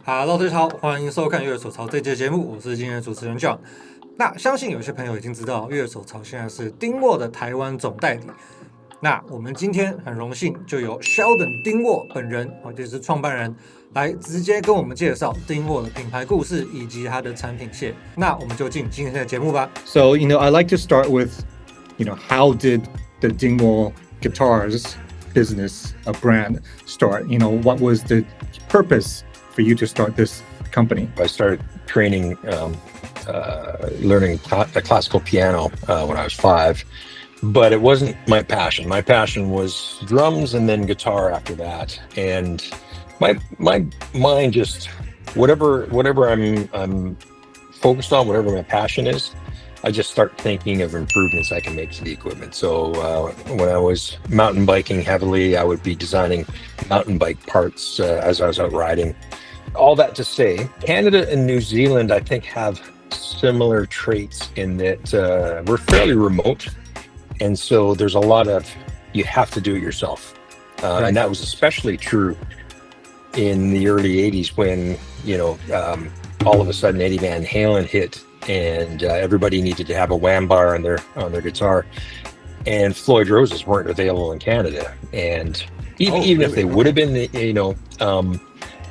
Hello，大家好，欢迎收看《乐手巢》这期节目，我是今天的主持人 John。那相信有些朋友已经知道，乐手巢现在是Dingwall的台湾总代理。那我们今天很荣幸就由 Sheldon Dingwall 本人，就是创办人，来直接跟我们介绍Dingwall的品牌故事以及它的产品线。那我们就进今天的节目吧。So, I like to start with, how did the Dingwall Guitars business, a brand, start? What was the purpose for you to start this company? I started training, learning the classical piano when I was 5, but it wasn't my passion. My passion was drums and then guitar after that. And my mind just whatever I'm focused on, whatever my passion is, I just start thinking of improvements I can make to the equipment. So when I was mountain biking heavily, I would be designing mountain bike parts as I was out riding. All that to say, Canada and New Zealand, I think, have similar traits in that we're fairly remote. And so there's a lot of, you have to do it yourself. Right. And that was especially true in the early 80s when, all of a sudden Eddie Van Halen hit and everybody needed to have a wham bar on their guitar. And Floyd Roses weren't available in Canada. And even if they would have been,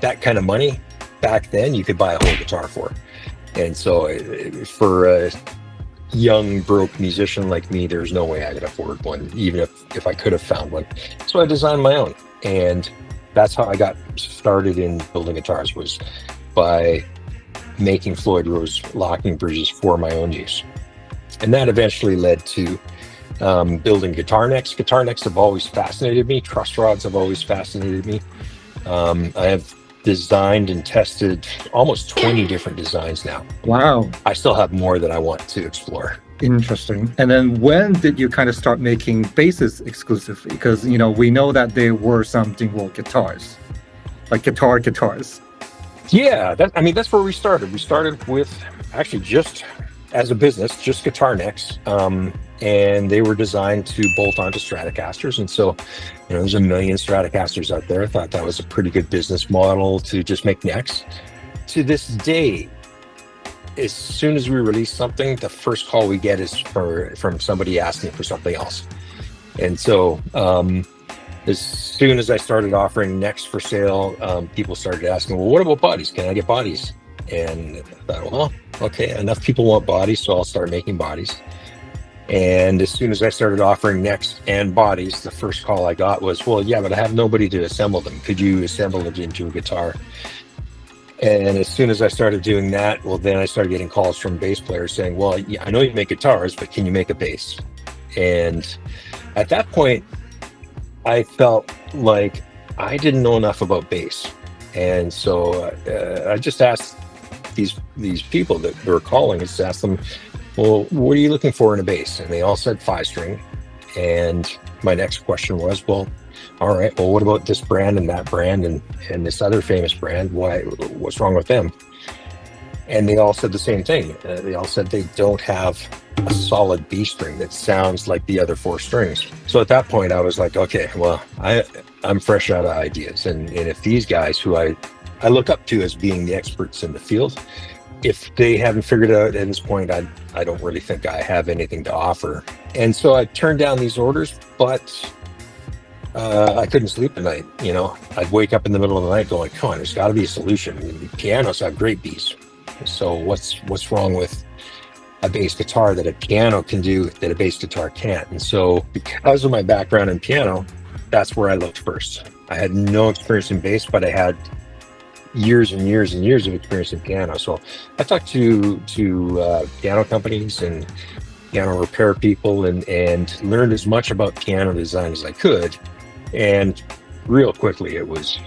that kind of money back then, you could buy a whole guitar for. And so for a young broke musician like me, there's no way I could afford one, even if I could have found one. So I designed my own, and that's how I got started in building guitars, was by making Floyd Rose locking bridges for my own use. And that eventually led to building guitar necks. Guitar necks have always fascinated me. Truss rods have always fascinated me. I have designed and tested almost 20 different designs now. Wow. I still have more that I want to explore. Interesting. And then when did you kind of start making basses exclusively? Because, we know that there were some Dingwall guitars, like guitars. Yeah, that's where we started. We started with actually just as a business, just guitar necks. And they were designed to bolt onto Stratocasters. And so, there's a million Stratocasters out there. I thought that was a pretty good business model to just make necks. To this day, as soon as we release something, the first call we get is from somebody asking for something else. And so, as soon as I started offering necks for sale, people started asking, well, what about bodies? Can I get bodies? And I thought, well, okay, enough people want bodies, so I'll start making bodies. And as soon as I started offering necks and bodies, the first call I got was, well, yeah, but I have nobody to assemble them. Could you assemble it into a guitar? And as soon as I started doing that, well, then I started getting calls from bass players saying, well, yeah, I know you make guitars, but can you make a bass? And at that point, I felt like I didn't know enough about bass. And so I just asked these people that were calling, just asked them, well, what are you looking for in a bass? And they all said 5-string. And my next question was, well, all right, well, what about this brand and that brand and this other famous brand? What's wrong with them? And they all said the same thing. They all said they don't have a solid B string that sounds like the other 4 strings. So at that point, I was like, okay, well, I'm fresh out of ideas. And if these guys who I look up to as being the experts in the field, if they haven't figured it out at this point, I don't really think I have anything to offer. And so I turned down these orders, but I couldn't sleep at night. I'd wake up in the middle of the night going, come on, there's got to be a solution. Pianos have great Bs. So what's wrong with a bass guitar that a piano can do that a bass guitar can't? And so because of my background in piano, that's where I looked first. I had no experience in bass, but I had years and years and years of experience in piano. So I talked to piano companies and piano repair people and learned as much about piano design as I could. And real quickly, it was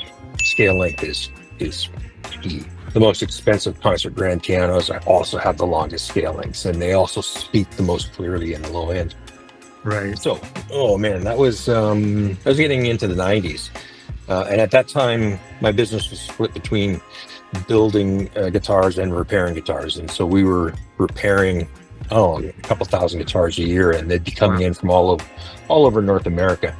scale length is key. The most expensive concert grand pianos, I also have the longest scale lengths, and they also speak the most clearly in the low end. Right. So, oh man, I was getting into the 90s. And at that time, my business was split between building guitars and repairing guitars. And so we were repairing, a couple thousand guitars a year, and they'd be coming in from all over North America.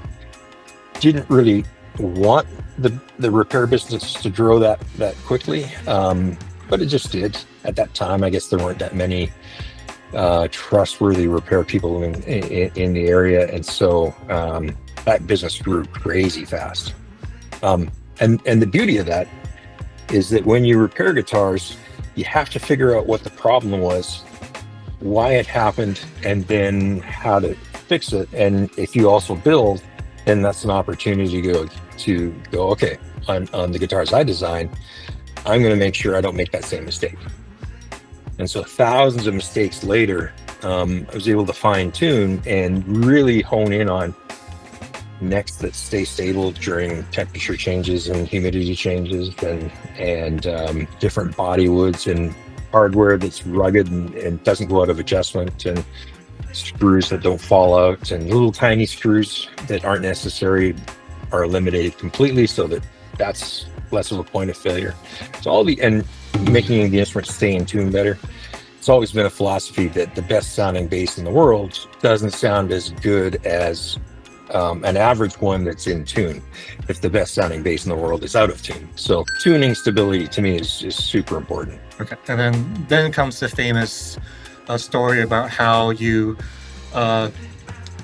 Didn't really want the repair business to grow that quickly, but it just did. At that time, I guess there weren't that many trustworthy repair people in the area, and so that business grew crazy fast. And the beauty of that is that when you repair guitars, you have to figure out what the problem was, why it happened, and then how to fix it. And if you also build, then that's an opportunity to go, okay, on the guitars I design, I'm going to make sure I don't make that same mistake. And so thousands of mistakes later, I was able to fine tune and really hone in on necks that stay stable during temperature changes and humidity changes, and different body woods and hardware that's rugged and doesn't go out of adjustment, and screws that don't fall out, and little tiny screws that aren't necessary are eliminated completely, so that's less of a point of failure. So and making the instrument stay in tune better. It's always been a philosophy that the best sounding bass in the world doesn't sound as good as an average one that's in tune if the best sounding bass in the world is out of tune. So tuning stability to me is super important. Okay, and then comes the famous story about how you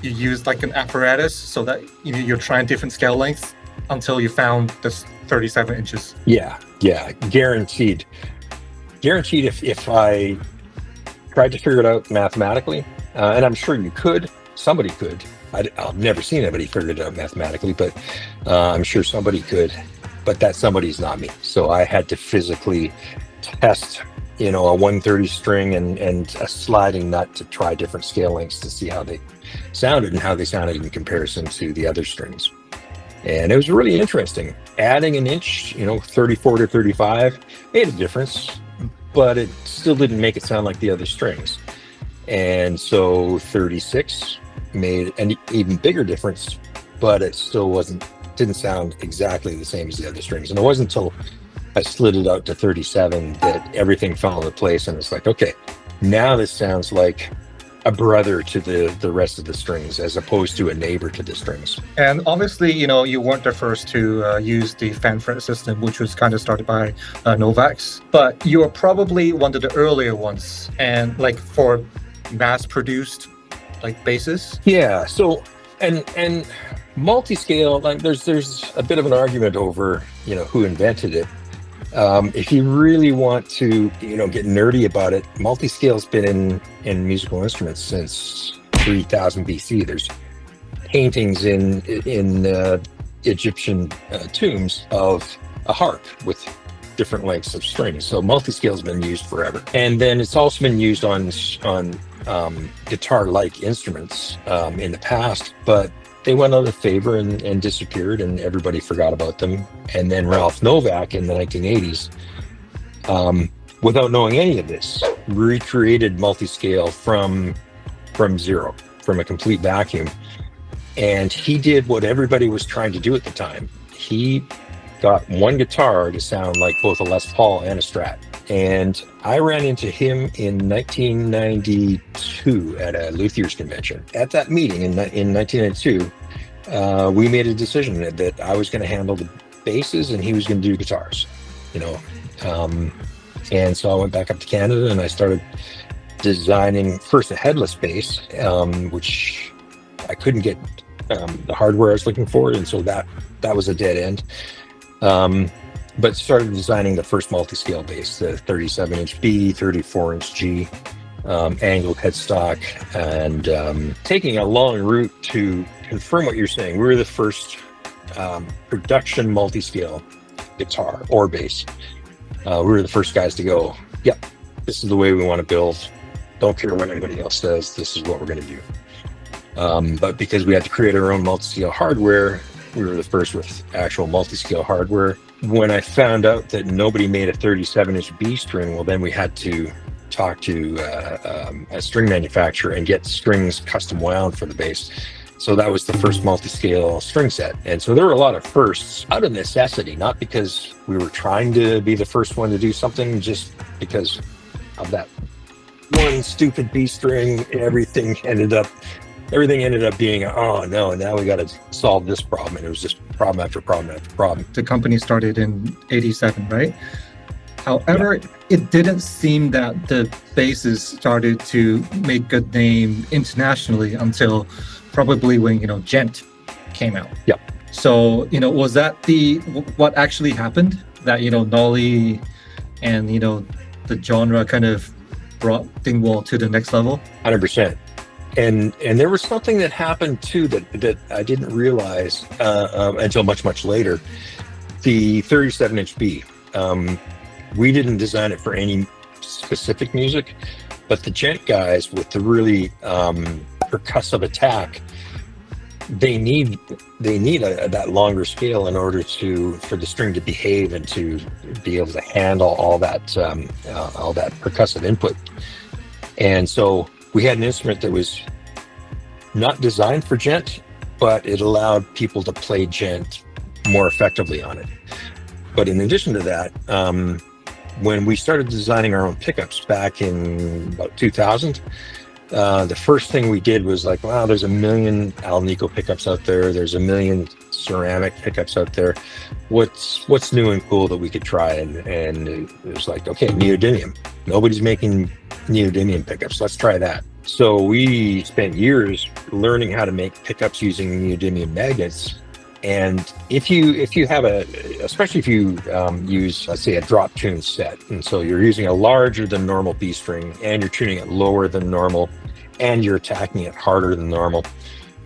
use like an apparatus so that you're trying different scale lengths until you found this 37 inches. Yeah, guaranteed. If I tried to figure it out mathematically, and I'm sure you could, somebody could. I've never seen anybody figure it out mathematically, but I'm sure somebody could, but that somebody's not me. So I had to physically test, a 130 string and a sliding nut to try different scale lengths to see how they sounded and how they sounded in comparison to the other strings. And it was really interesting. Adding an inch, 34 to 35 made a difference, but it still didn't make it sound like the other strings. And so 36 made an even bigger difference, but it still didn't sound exactly the same as the other strings. And it wasn't until I slid it out to 37 that everything fell into place, and it's like, okay, now this sounds like a brother to the rest of the strings as opposed to a neighbor to the strings. And obviously, you weren't the first to use the fan fret system, which was kind of started by Novaks, but you were probably one of the earlier ones, and like for mass-produced like basses. Yeah. So and multi-scale, like there's a bit of an argument over who invented it. If you really want to get nerdy about it, multi-scale's been in musical instruments since 3000 BC. There's paintings in Egyptian tombs of a harp with different lengths of strings. So multi-scale's been used forever, and then it's also been used on guitar-like instruments in the past, but they went out of favor and disappeared, and everybody forgot about them. And then Ralph Novak in the 1980s, without knowing any of this, recreated multi-scale from zero, from a complete vacuum. And he did what everybody was trying to do at the time. He got one guitar to sound like both a Les Paul and a Strat. And I ran into him in 1992 at a Luthier's convention. At that meeting in 1992, we made a decision that I was going to handle the basses and he was going to do guitars, and so I went back up to Canada and I started designing first a headless bass, which I couldn't get the hardware I was looking for, and so that was a dead end. But started designing the first multi-scale bass, the 37-inch B, 34-inch G, angled headstock, and taking a long route to confirm what you're saying. We were the first production multi-scale guitar or bass. We were the first guys to go, yep, this is the way we want to build. Don't care what anybody else says. This is what we're going to do. But because we had to create our own multi-scale hardware, we were the first with actual multi-scale hardware. When I found out that nobody made a 37-inch B string, well, then we had to talk to a string manufacturer and get strings custom wound for the bass. So that was the first multi-scale string set. And so there were a lot of firsts out of necessity, not because we were trying to be the first one to do something, just because of that one stupid B string. Everything ended up everything ended up being, oh no, now we got to solve this problem. And it was just problem after problem after problem. The company started in 87, right? However, it didn't seem that the basses started to make a name internationally until probably when, Djent came out. Yeah. So, was that what actually happened? That, Nolly and, the genre kind of brought Dingwall to the next level? 100%. And there was something that happened too that I didn't realize until much later. The 37-inch B. We didn't design it for any specific music, but the Djent guys with the really percussive attack, they need that longer scale in order for the string to behave and to be able to handle all that percussive input. And so we had an instrument that was not designed for Djent, but it allowed people to play Djent more effectively on it. But in addition to that, when we started designing our own pickups back in about 2000, the first thing we did was like, wow, there's a million Alnico pickups out there. There's a million ceramic pickups out there. What's new and cool that we could try? And it was like, okay, neodymium. Nobody's making neodymium pickups. Let's try that. So we spent years learning how to make pickups using neodymium magnets. And if you have especially if you use, let's say, a drop tune set, and so you're using a larger than normal B string and you're tuning it lower than normal and you're attacking it harder than normal,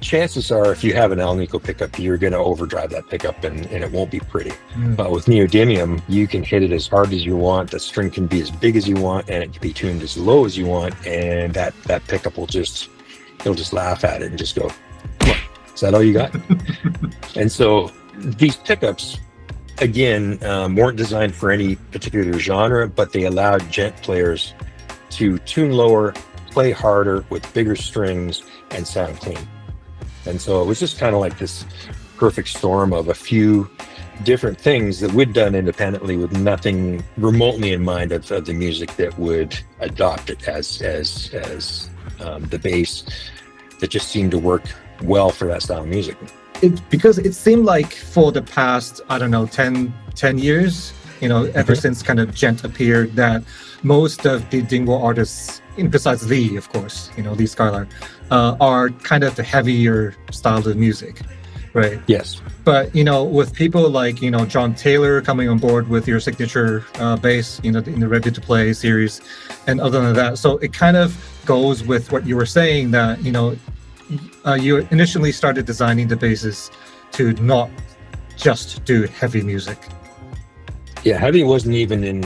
chances are if you have an Alnico pickup, you're going to overdrive that pickup and it won't be pretty. But with neodymium, you can hit it as hard as you want. The string can be as big as you want and it can be tuned as low as you want. And that pickup will just laugh at it and just go, come on, is that all you got? And so these pickups, again, weren't designed for any particular genre, but they allowed Djent players to tune lower, play harder with bigger strings and sound clean. And so it was just kind of like this perfect storm of a few different things that we'd done independently with nothing remotely in mind of the music that would adopt it as the bass that just seemed to work well for that style of music. Because it seemed like for the past, 10 years, ever since kind of Djent appeared, that most of the Dingwall artists, besides Lee, of course, Lee Skylar, are kind of the heavier style of music, right? Yes. But, with people like, John Taylor coming on board with your signature bass, in the Ready to Play series, and other than that. So it kind of goes with what you were saying that, you initially started designing the basses to not just do heavy music. Yeah, heavy wasn't even in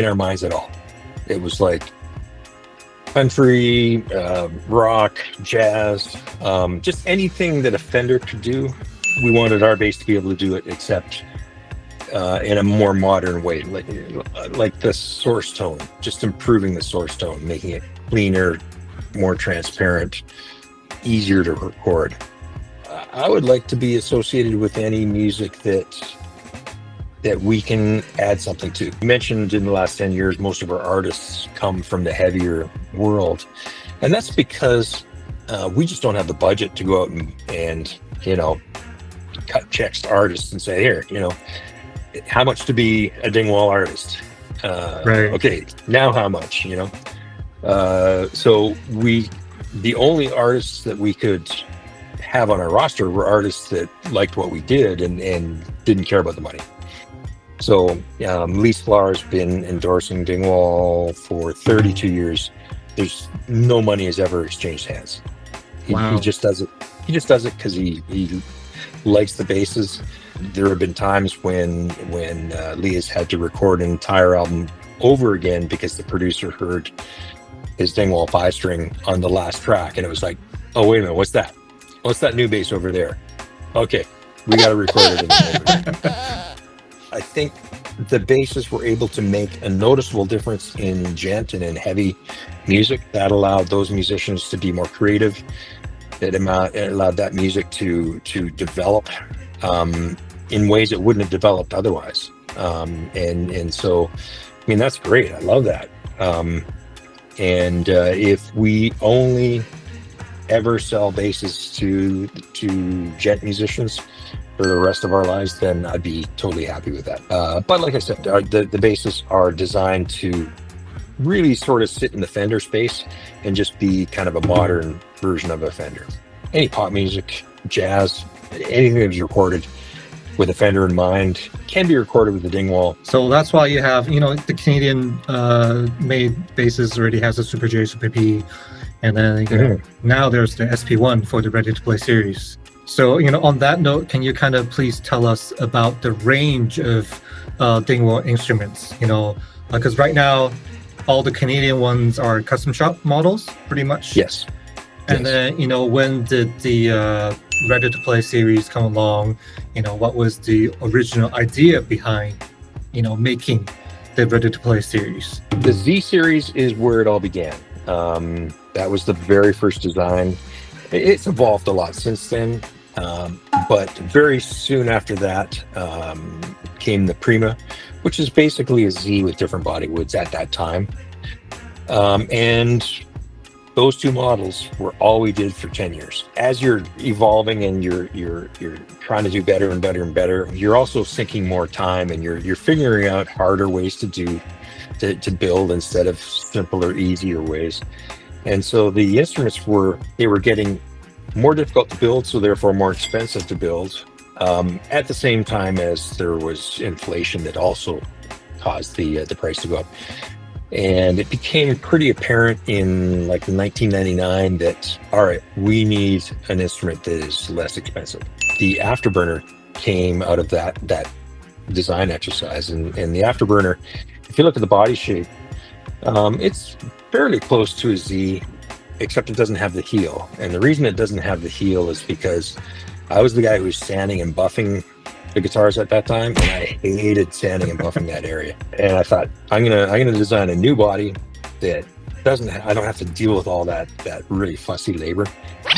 our minds at all. It was like country, rock, jazz, just anything that a Fender could do. We wanted our bass to be able to do it, except in a more modern way, like the source tone, just improving the source tone, making it cleaner, more transparent, easier to record. I would like to be associated with any music that we can add something to. You mentioned in the last 10 years, most of our artists come from the heavier world. And that's because we just don't have the budget to go out and cut checks to artists and say, here, how much to be a Dingwall artist? Right. Okay, now how much, So the only artists that we could have on our roster were artists that liked what we did and didn't care about the money. So Lee Sklar's been endorsing Dingwall for 32 years. There's no money has ever exchanged hands. He just does it. He just does it because he likes the basses. There have been times when Lee has had to record an entire album over again because the producer heard his Dingwall 5-string on the last track, and it was like, oh, wait a minute, what's that? What's that new bass over there? Okay, we got to record it again. I think the basses were able to make a noticeable difference in Djent and in heavy music. That allowed those musicians to be more creative. It allowed that music to develop in ways it wouldn't have developed otherwise. And so, I mean, that's great. I love that. And if we only ever sell basses to Djent musicians for the rest of our lives, then I'd be totally happy with that. But like I said, the basses are designed to really sort of sit in the Fender space and just be kind of a modern version of a Fender. Any pop music, jazz, anything that's recorded with a Fender in mind can be recorded with the Dingwall. So that's why you have, the Canadian made basses already has a Super J, Super P, and then now there's the SP1 for the Ready to Play series. So, on that note, can you kind of please tell us about the range of Dingwall instruments? Because right now, all the Canadian ones are custom shop models, pretty much. Yes. And then, when did the Ready to Play series come along? What was the original idea behind, making the Ready to Play series? The Z series is where it all began. That was the very first design. It's evolved a lot since then. But very soon after that came the Prima, which is basically a Z with different body woods at that time. And those two models were all we did for 10 years. As you're evolving and you're trying to do better and better and better, you're also sinking more time and you're figuring out harder ways to build instead of simpler, easier ways. And so the instruments were getting more difficult to build, so therefore more expensive to build, at the same time as there was inflation that also caused the price to go up. And it became pretty apparent in like 1999 that, all right, we need an instrument that is less expensive. The Afterburner came out of that design exercise. And the Afterburner, if you look at the body shape, it's fairly close to a Z, except it doesn't have the heel. And the reason it doesn't have the heel is because I was the guy who was sanding and buffing the guitars at that time, and I hated sanding and buffing that area. And I thought, I'm gonna design a new body that I don't have to deal with all that really fussy labor.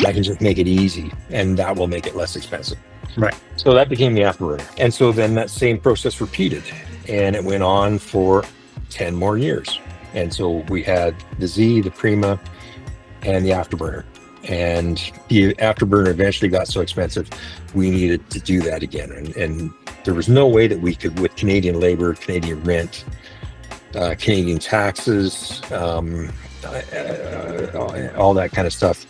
I can just make it easy, and that will make it less expensive. Right. So that became the Afterburner. And so then that same process repeated, and it went on for 10 more years. And so we had the Z, the Prima, and the Afterburner. And the Afterburner eventually got so expensive, we needed to do that again. And there was no way that we could, with Canadian labor, Canadian rent, Canadian taxes, all that kind of stuff,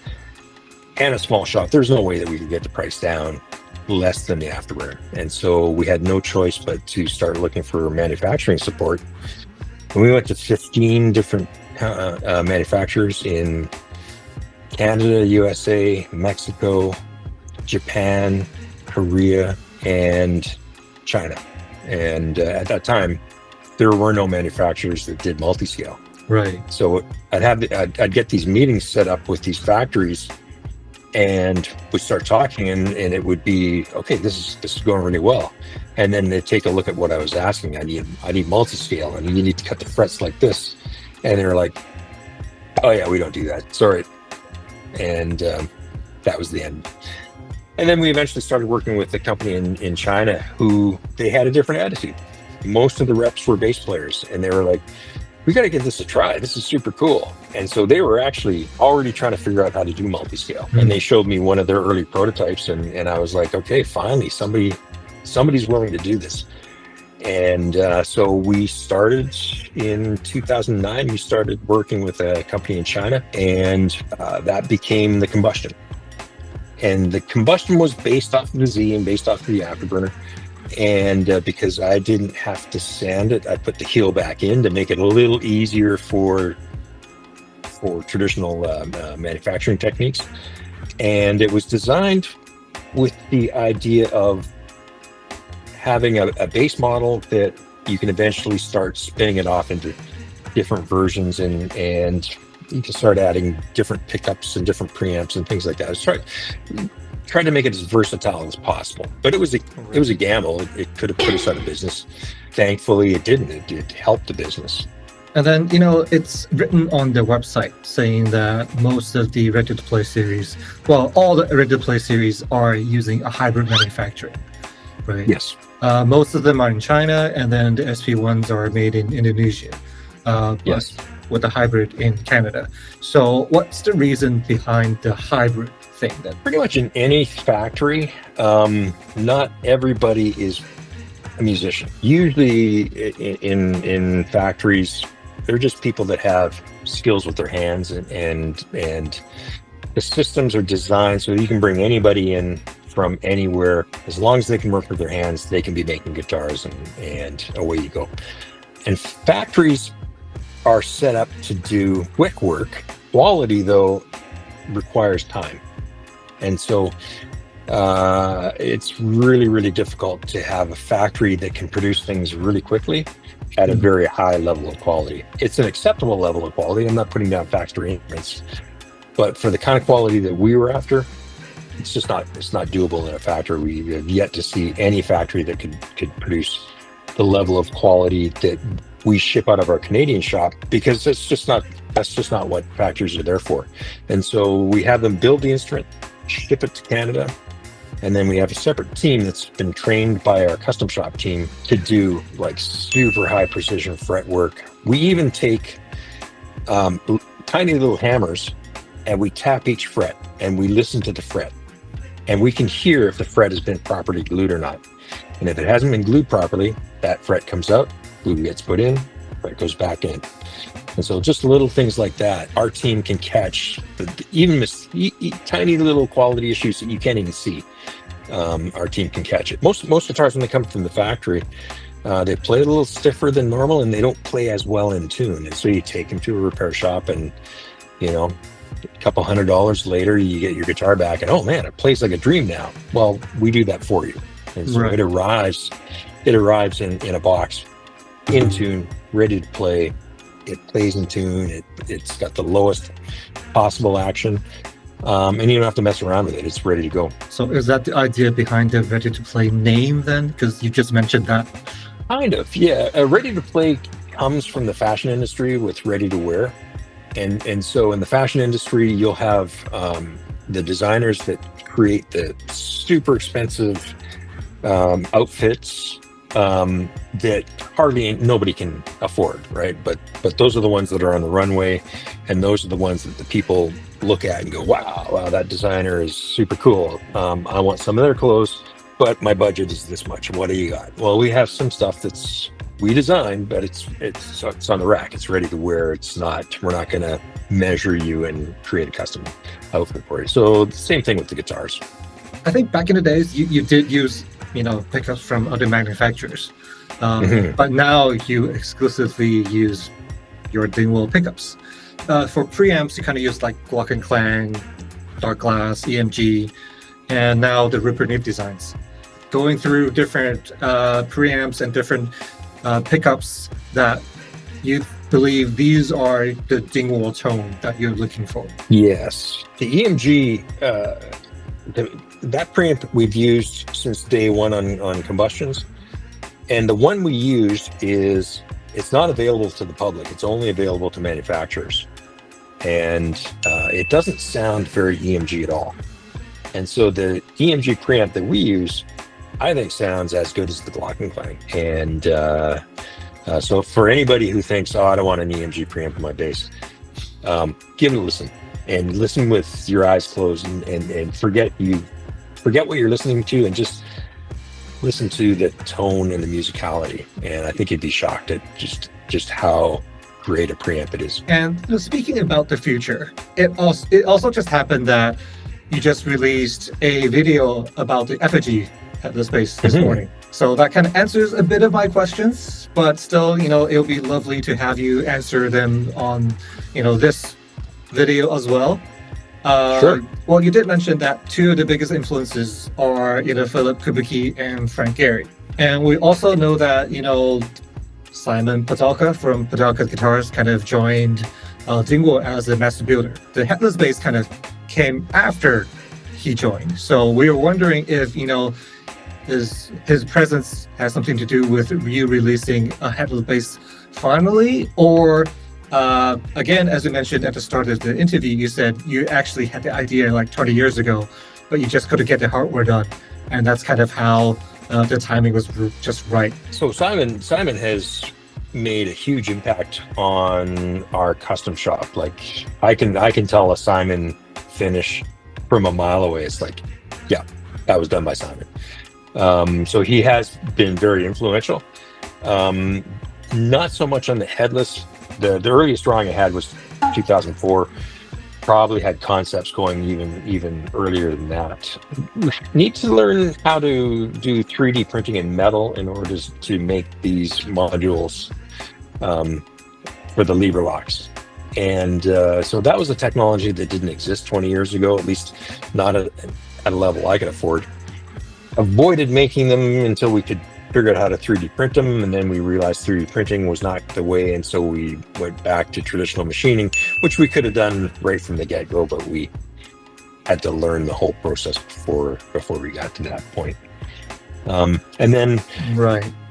and a small shop, there's no way that we could get the price down less than the Afterburner. And so we had no choice but to start looking for manufacturing support. And we went to 15 different manufacturers in Canada, USA, Mexico, Japan, Korea, and China. And at that time, there were no manufacturers that did multi-scale. Right. So I'd get these meetings set up with these factories, and we'd start talking, and it would be, okay, this is going really well. And then they'd take a look at what I was asking. I need multi-scale, and you need to cut the frets like this. And they're like, oh yeah, we don't do that. Sorry. And that was the end. And then we eventually started working with a company in China who they had a different attitude. Most of the reps were bass players, and they were like, we got to give this a try. This is super cool. And so they were actually already trying to figure out how to do multi-scale. And they showed me one of their early prototypes, and I was like, okay, finally, somebody's willing to do this. And so we started in 2009, we started working with a company in China, and that became the Combustion. And the Combustion was based off of the Z and based off of the Afterburner. And because I didn't have to sand it, I put the heel back in to make it a little easier for traditional manufacturing techniques. And it was designed with the idea of having a base model that you can eventually start spinning it off into different versions, and you can start adding different pickups and different preamps and things like that. I was trying to make it as versatile as possible, but it was a gamble. It could have put us out of business. Thankfully, it didn't. It helped the business. And then, it's written on their website saying that most of the Ready to Play series, well, all the Ready to Play series are using a hybrid manufacturing, right? Yes. Most of them are in China, and then the SP1s are made in Indonesia. Yes. with the hybrid in Canada. So what's the reason behind the hybrid thing then? Pretty much in any factory, not everybody is a musician. Usually in factories, they're just people that have skills with their hands, and the systems are designed so you can bring anybody in from anywhere. As long as they can work with their hands, they can be making guitars, and away you go. And factories are set up to do quick work. Quality, though, requires time. And so it's really, really difficult to have a factory that can produce things really quickly at a very high level of quality. It's an acceptable level of quality. I'm not putting down factory instruments, but for the kind of quality that we were after, it's not doable in a factory. We have yet to see any factory that could produce the level of quality that we ship out of our Canadian shop, because that's just not what factories are there for. And so we have them build the instrument, ship it to Canada, and then we have a separate team that's been trained by our custom shop team to do like super high precision fret work. We even take tiny little hammers and we tap each fret and we listen to the fret, and we can hear if the fret has been properly glued or not. And if it hasn't been glued properly, that fret comes out, glue gets put in, fret goes back in. And so just little things like that, our team can catch even tiny little quality issues that you can't even see. Our team can catch it. Most guitars, when they come from the factory, they play a little stiffer than normal, and they don't play as well in tune. And so you take them to a repair shop, and a couple $100 later, you get your guitar back, and oh man, it plays like a dream now. Well, we do that for you. And so it arrives in a box, in tune, ready to play. It plays in tune. It's got the lowest possible action, and you don't have to mess around with it. It's ready to go. So is that the idea behind the ready to play name then? Because you just mentioned that. Kind of, yeah. Ready to play comes from the fashion industry with ready to wear, and so in the fashion industry, you'll have the designers that create the super expensive outfits that hardly nobody can afford, right? But those are the ones that are on the runway, and those are the ones that the people look at and go, wow, that designer is super cool. I want some of their clothes, but my budget is this much. What do you got? Well, we have some stuff that's we designed, but it's on the rack. It's ready to wear. We're not going to measure you and create a custom outfit for you. So the same thing with the guitars. I think back in the days, you did use pickups from other manufacturers, but now you exclusively use your Dingwall pickups. For preamps, you kind of use like Glock and Clang, Dark Glass, EMG, and now the Ripper Neve designs. Going through different preamps and different pickups that you believe these are the Dingwall tone that you're looking for. Yes, the EMG. That preamp we've used since day one on combustions, and the one we used it's not available to the public. It's only available to manufacturers, and it doesn't sound very EMG at all. And so the EMG preamp that we use, I think, sounds as good as the Glock and Clang. And so for anybody who thinks, I don't want an EMG preamp in my bass, give it a listen, and listen with your eyes closed, and forget what you're listening to, and just listen to the tone and the musicality. And I think you'd be shocked at just how great a preamp it is. And speaking about the future, it also just happened that you just released a video about the effigy at the space this morning. So that kind of answers a bit of my questions, but still, it'll be lovely to have you answer them on, this video as well. Sure. Well, you did mention that two of the biggest influences are Philip Kubuki and Frank Gehry. And we also know that, Simon Patalka from Patalka Guitars kind of joined Dingwall as a master builder. The headless bass kind of came after he joined. So we were wondering if, his presence has something to do with you releasing a headless bass finally, or again, as we mentioned at the start of the interview, you said you actually had the idea like 20 years ago, but you just couldn't get the hardware done. And that's kind of how the timing was just right. So Simon has made a huge impact on our custom shop. Like I can tell a Simon finish from a mile away. It's like, yeah, that was done by Simon. So he has been very influential. Not so much on the headless. The earliest drawing I had was 2004. Probably had concepts going even earlier than that. Need to learn how to do 3D printing in metal in order to make these modules for the lever locks. And so that was a technology that didn't exist 20 years ago, at least not at a level I could afford. Avoided making them until we could figure out how to 3D print them, and then we realized 3D printing was not the way, and so we went back to traditional machining, which we could have done right from the get-go, but we had to learn the whole process before we got to that point. And then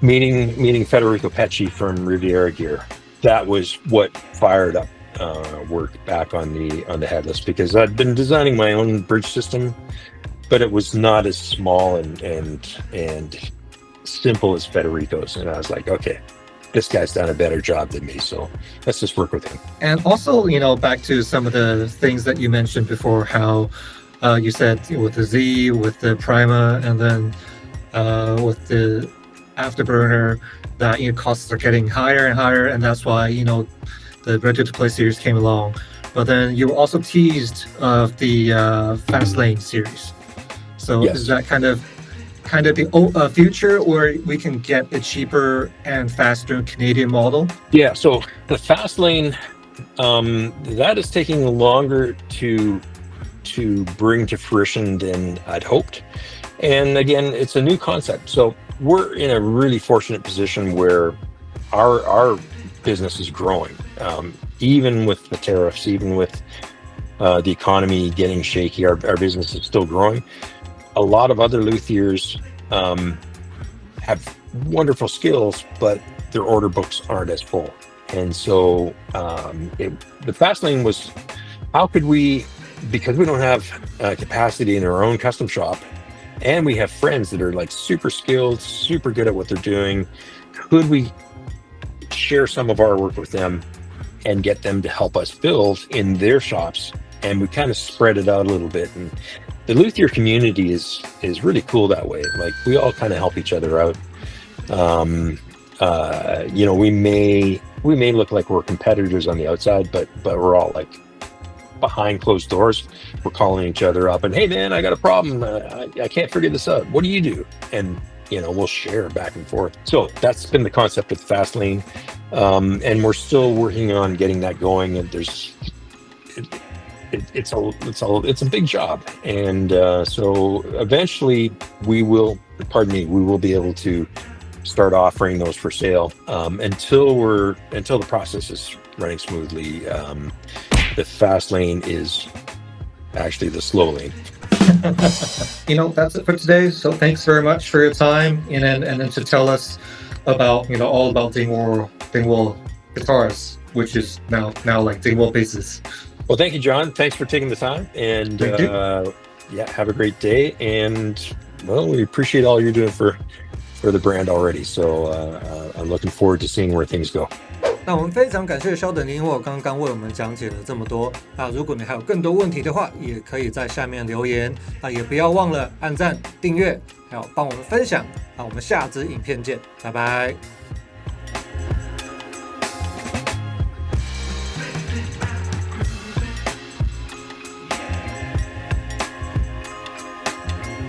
meeting Federico Pecci from Riviera Gear, that was what fired up work back on the headless, because I'd been designing my own bridge system, but it was not as small and simple as Federico's, and I was like, okay, this guy's done a better job than me, so let's just work with him. And also, back to some of the things that you mentioned before, how you said with the Z, with the Prima, and then with the Afterburner, that costs are getting higher and higher, and that's why the Ready to Play series came along. But then you were also teased of the Fast Lane series. So yes. Is that kind of the future, or we can get a cheaper and faster Canadian model? Yeah, so the Fast Lane, that is taking longer to bring to fruition than I'd hoped. And again, it's a new concept. So we're in a really fortunate position where our business is growing. Even with the tariffs, even with the economy getting shaky, our business is still growing. A lot of other luthiers have wonderful skills, but their order books aren't as full. And so the Fast Lane was, how could we, because we don't have capacity in our own custom shop, and we have friends that are like super skilled, super good at what they're doing, could we share some of our work with them and get them to help us build in their shops? And we kind of spread it out a little bit. And the luthier community is really cool that way. Like we all kind of help each other out. We may look like we're competitors on the outside, but we're all like behind closed doors. We're calling each other up and, hey man, I got a problem. I can't figure this out. What do you do? And we'll share back and forth. So that's been the concept of the Fast Lane, and we're still working on getting that going. And it's a big job, and so eventually we will be able to start offering those for sale. Until the process is running smoothly, the Fast Lane is actually the slow lane. That's it for today. So thanks very much for your time, and then to tell us about all about Dingwall Guitars, which is now like Dingwall Basses. Well, thank you, John. Thanks for taking the time, and have a great day. And well, we appreciate all you're doing for the brand already. So I'm looking forward to seeing where things go. 那我们非常感谢Sheldon Dingwall刚刚为我们讲解了这么多。那如果你还有更多问题的话，也可以在下面留言。那也不要忘了按赞、订阅，还有帮我们分享。那我们下支影片见，拜拜。